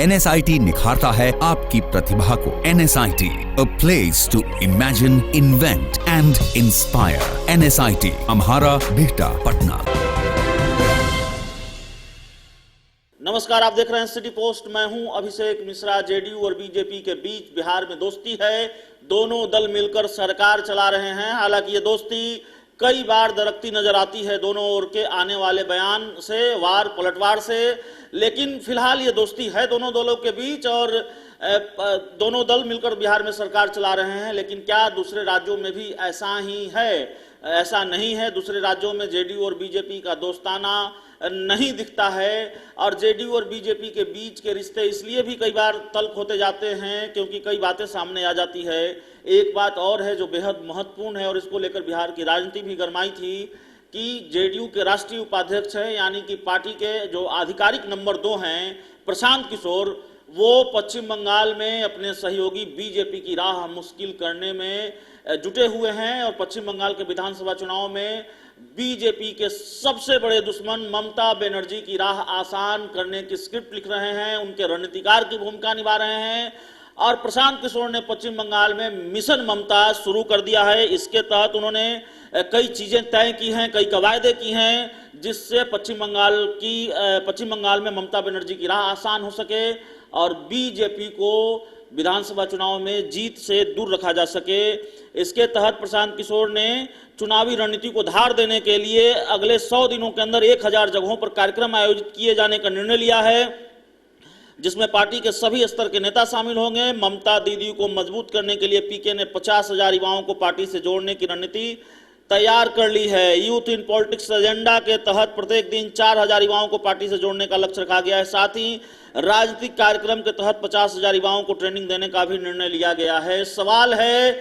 NSIT निखारता है आपकी प्रतिभा को। NSIT, a place to imagine, invent and inspire. NSIT, अम्हारा, Bihta, Patna. नमस्कार, आप देख रहे हैं सिटी पोस्ट। मैं हूं अभिषेक मिश्रा। जेडीयू और बीजेपी के बीच बिहार में दोस्ती है। दोनों दल मिलकर सरकार चला रहे हैं। हालांकि ये दोस्ती कई बार दरकती नजर आती है दोनों ओर के आने वाले बयान से, वार पलटवार से, लेकिन फिलहाल ये दोस्ती है दोनों दलों के बीच और दोनों दल मिलकर बिहार में सरकार चला रहे हैं। लेकिन क्या दूसरे राज्यों में भी ऐसा ही है? ऐसा नहीं है। दूसरे राज्यों में जेडीयू और बीजेपी का दोस्ताना नहीं दिखता है और जेडीयू और बीजेपी के बीच के रिश्ते इसलिए भी कई बार तल्ख होते जाते हैं क्योंकि कई बातें सामने आ जाती है। एक बात और है जो बेहद महत्वपूर्ण है और इसको लेकर बिहार की राजनीति भी गरमाई थी कि जेडीयू के राष्ट्रीय उपाध्यक्ष हैं, यानी कि पार्टी के जो आधिकारिक नंबर 2 हैं प्रशांत किशोर, वो पश्चिम बंगाल में अपने सहयोगी बीजेपी की राह मुश्किल करने में जुटे हुए हैं और पश्चिम बंगाल के विधानसभा चुनाव में बीजेपी के सबसे बड़े दुश्मन ममता बनर्जी की राह आसान करने की स्क्रिप्ट लिख रहे हैं, उनके रणनीतिकार की भूमिका निभा रहे हैं। और प्रशांत किशोर ने पश्चिम बंगाल में मिशन ममता शुरू कर दिया है। इसके तहत उन्होंने कई चीजें तय की हैं, कई कवायदे की हैं जिससे पश्चिम बंगाल में ममता बनर्जी की राह आसान हो सके और बीजेपी को विधानसभा चुनाव में जीत से दूर रखा जा सके। इसके तहत प्रशांत किशोर ने चुनावी रणनीति को धार देने के लिए अगले 100 दिनों के अंदर 1000 जगहों पर कार्यक्रम आयोजित किए जाने का निर्णय लिया है, जिसमें पार्टी के सभी स्तर के नेता शामिल होंगे। ममता दीदी को मजबूत करने के लिए पीके ने 50,000 युवाओं को पार्टी से जोड़ने की रणनीति तैयार कर ली है। यूथ इन पॉलिटिक्स एजेंडा के तहत प्रत्येक दिन 4000 युवाओं को पार्टी से जोड़ने का लक्ष्य रखा गया है। साथ ही राजनीतिक कार्यक्रम के तहत 50,000 युवाओं को ट्रेनिंग देने का भी निर्णय लिया गया है। सवाल है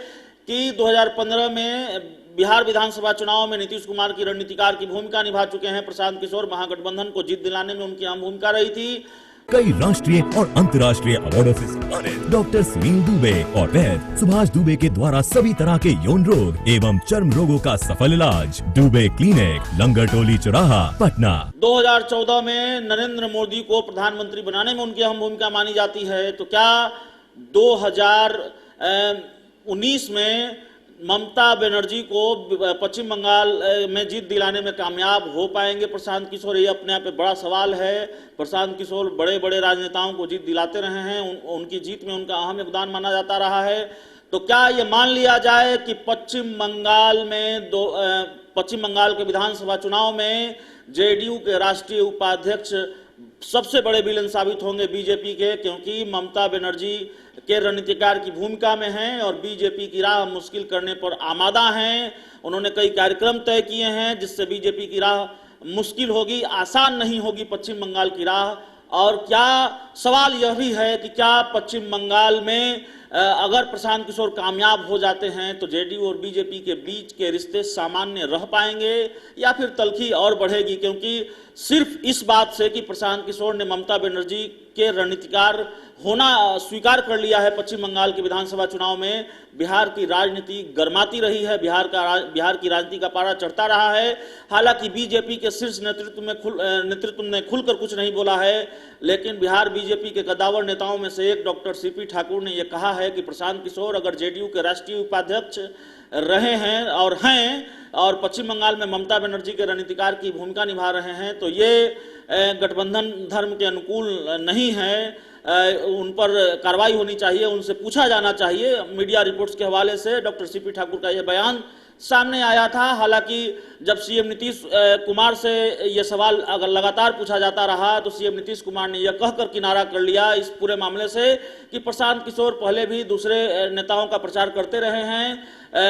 कि 2015 में बिहार विधानसभा चुनाव में नीतीश कुमार की रणनीतिकार की भूमिका निभा चुके हैं प्रशांत किशोर। महागठबंधन को जीत दिलाने में उनकी अहम भूमिका रही थी। कई राष्ट्रीय और अंतर्राष्ट्रीय अवार्डों से सम्मानित डॉक्टर सुनील दुबे और वैद्य सुभाष दुबे के द्वारा सभी तरह के यौन रोग एवं चर्म रोगों का सफल इलाज। दुबे क्लिनिक, लंगर टोली चौराहा, पटना। 2014 में नरेंद्र मोदी को प्रधानमंत्री बनाने में उनकी अहम भूमिका मानी जाती है। तो क्या 2019 में ममता बनर्जी को पश्चिम बंगाल में जीत दिलाने में कामयाब हो पाएंगे प्रशांत किशोर? ये अपने आप में बड़ा सवाल है। प्रशांत किशोर बड़े बड़े राजनेताओं को जीत दिलाते रहे हैं, उनकी जीत में उनका अहम योगदान माना जाता रहा है। तो क्या ये मान लिया जाए कि पश्चिम बंगाल के विधानसभा चुनाव में जेडीयू के राष्ट्रीय उपाध्यक्ष सबसे बड़े विलेन साबित होंगे बीजेपी के, क्योंकि ममता बनर्जी के रणनीतिकार की भूमिका में हैं और बीजेपी की राह मुश्किल करने पर आमादा हैं। उन्होंने कई कार्यक्रम तय किए हैं जिससे बीजेपी की राह मुश्किल होगी, आसान नहीं होगी पश्चिम बंगाल की राह। और क्या सवाल यह भी है कि क्या पश्चिम बंगाल में अगर प्रशांत किशोर कामयाब हो जाते हैं तो जेडीयू और बीजेपी के बीच के रिश्ते सामान्य रह पाएंगे या फिर तल्खी और बढ़ेगी? क्योंकि सिर्फ इस बात से कि प्रशांत किशोर ने ममता बनर्जी के रणनीतिकार होना स्वीकार कर लिया है पश्चिम बंगाल के विधानसभा चुनाव में, बिहार की राजनीति गरमाती रही है, बिहार की राजनीति का पारा चढ़ता रहा है। हालांकि बीजेपी के शीर्ष नेतृत्व ने खुलकर कुछ नहीं बोला है, लेकिन बिहार बीजेपी के कद्दावर नेताओं में से एक डॉक्टर सीपी ठाकुर ने यह कहा है कि प्रशांत किशोर अगर जेडीयू के राष्ट्रीय उपाध्यक्ष रहे हैं और पश्चिम बंगाल में ममता बनर्जी के रणनीतिकार की भूमिका निभा रहे हैं तो ये गठबंधन धर्म के अनुकूल नहीं है। उन पर कार्रवाई होनी चाहिए, उनसे पूछा जाना चाहिए। मीडिया रिपोर्ट्स के हवाले से डॉक्टर सीपी ठाकुर का यह बयान सामने आया था। हालांकि जब सीएम नीतीश कुमार से यह सवाल अगर लगातार पूछा जाता रहा तो सीएम नीतीश कुमार ने यह कहकर किनारा कर लिया इस पूरे मामले से कि प्रशांत किशोर पहले भी दूसरे नेताओं का प्रचार करते रहे हैं।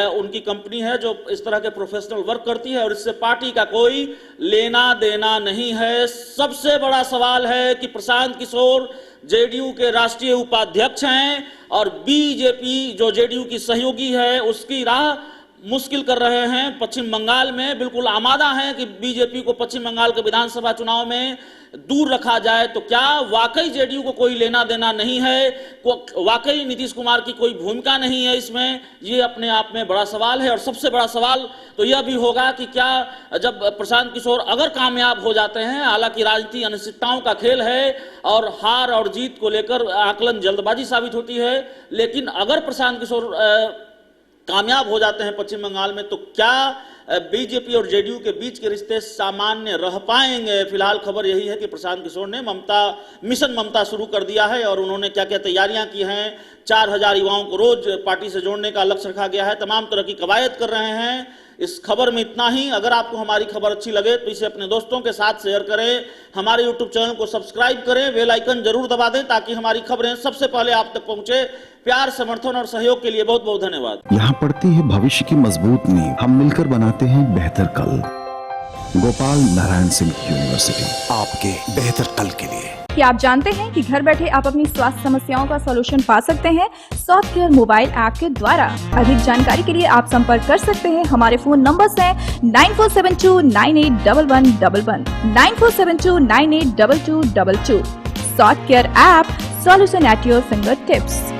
उनकी कंपनी है जो इस तरह के प्रोफेशनल वर्क करती है और इससे पार्टी का कोई लेना देना नहीं है। सबसे बड़ा सवाल है कि प्रशांत किशोर जेडीयू के राष्ट्रीय उपाध्यक्ष हैं और बीजेपी जो जेडीयू की सहयोगी है उसकी राह मुश्किल कर रहे हैं। पश्चिम बंगाल में बिल्कुल आमादा हैं कि बीजेपी को पश्चिम बंगाल के विधानसभा चुनाव में दूर रखा जाए। तो क्या वाकई जेडीयू को कोई लेना देना नहीं है, वाकई नीतीश कुमार की कोई भूमिका नहीं है इसमें? ये अपने आप में बड़ा सवाल है। और सबसे बड़ा सवाल तो यह भी होगा कि क्या जब प्रशांत किशोर अगर कामयाब हो जाते हैं, हालांकि राजनीति अनिश्चितताओं का खेल है और हार और जीत को लेकर आकलन जल्दबाजी साबित होती है, लेकिन अगर प्रशांत किशोर कामयाब हो जाते हैं पश्चिम बंगाल में, तो क्या बीजेपी और जेडीयू के बीच के रिश्ते सामान्य रह पाएंगे? फिलहाल खबर यही है कि प्रशांत किशोर ने मिशन ममता शुरू कर दिया है और उन्होंने क्या क्या तैयारियां की हैं। 4000 युवाओं को रोज पार्टी से जोड़ने का लक्ष्य रखा गया है, तमाम तरह की कवायद कर रहे हैं। इस खबर में इतना ही। अगर आपको हमारी खबर अच्छी लगे तो इसे अपने दोस्तों के साथ शेयर करें, हमारे यूट्यूब चैनल को सब्सक्राइब करें, बेल आइकन जरूर दबा दें ताकि हमारी खबरें सबसे पहले आप तक पहुंचे। प्यार, समर्थन और सहयोग के लिए बहुत बहुत धन्यवाद। यहाँ पड़ती है भविष्य की मजबूत नींव, हम मिलकर बनाते हैं बेहतर कल। गोपाल नारायण सिंह यूनिवर्सिटी, आपके बेहतर कल के लिए। क्या आप जानते हैं कि घर बैठे आप अपनी स्वास्थ्य समस्याओं का सलूशन पा सकते हैं सॉफ्टकेयर मोबाइल ऐप के द्वारा? अधिक जानकारी के लिए आप संपर्क कर सकते हैं। हमारे फोन नंबर्स हैं 9472981111, 9472982222। Softcare app, solution at your finger tips.